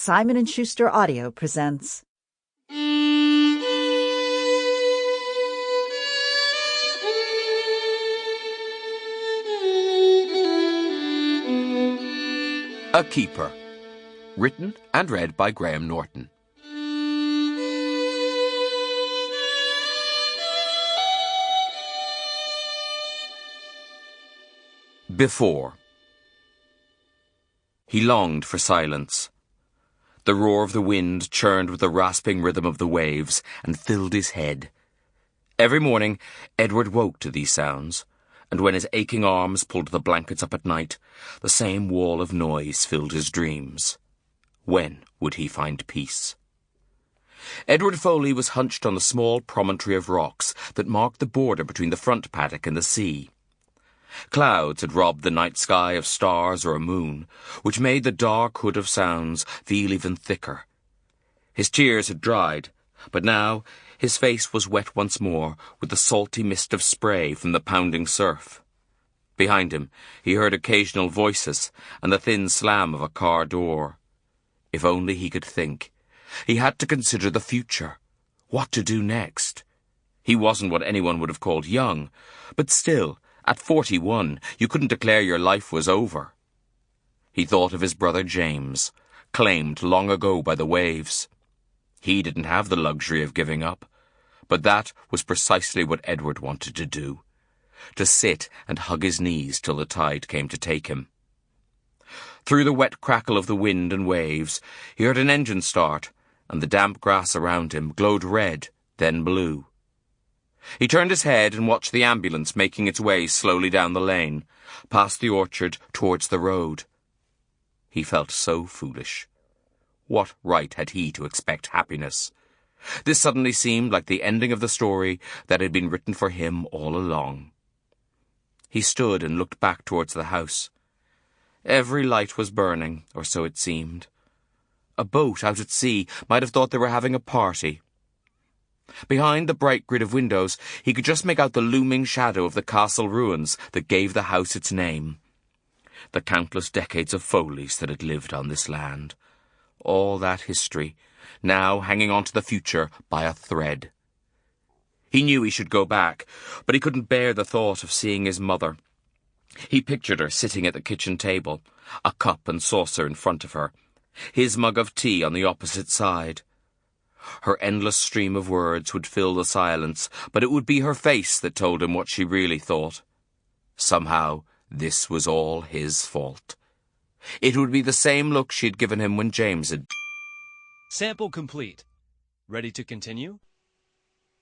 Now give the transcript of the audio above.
Simon & Schuster Audio presents A Keeper, written and read by Graham Norton. Before. He longed for silence. The roar of the wind churned with the rasping rhythm of the waves and filled his head. Every morning, Edward woke to these sounds, and when his aching arms pulled the blankets up at night, the same wall of noise filled his dreams. When would he find peace? Edward Foley was hunched on the small promontory of rocks that marked the border between the front paddock and the sea. Clouds had robbed the night sky of stars or a moon, which made the dark hood of sounds feel even thicker. His tears had dried, but now his face was wet once more with the salty mist of spray from the pounding surf. Behind him he heard occasional voices and the thin slam of a car door. If only he could think. He had to consider the future. What to do next? He wasn't what anyone would have called young, but still, at 41, you couldn't declare your life was over. He thought of his brother James, claimed long ago by the waves. He didn't have the luxury of giving up, but that was precisely what Edward wanted to do, to sit and hug his knees till the tide came to take him. Through the wet crackle of the wind and waves, he heard an engine start, and the damp grass around him glowed red, then blue. He turned his head and watched the ambulance making its way slowly down the lane, past the orchard towards the road. He felt so foolish. What right had he to expect happiness? This suddenly seemed like the ending of the story that had been written for him all along. He stood and looked back towards the house. Every light was burning, or so it seemed. A boat out at sea might have thought they were having a party. Behind the bright grid of windows, he could just make out the looming shadow of the castle ruins that gave the house its name. The countless decades of Foleys that had lived on this land. All that history, now hanging on to the future by a thread. He knew he should go back, but he couldn't bear the thought of seeing his mother. He pictured her sitting at the kitchen table, a cup and saucer in front of her, his mug of tea on the opposite side. Her endless stream of words would fill the silence, but it would be her face that told him what she really thought. Somehow, this was all his fault. It would be the same look she had given him when James had... Sample complete. Ready to continue?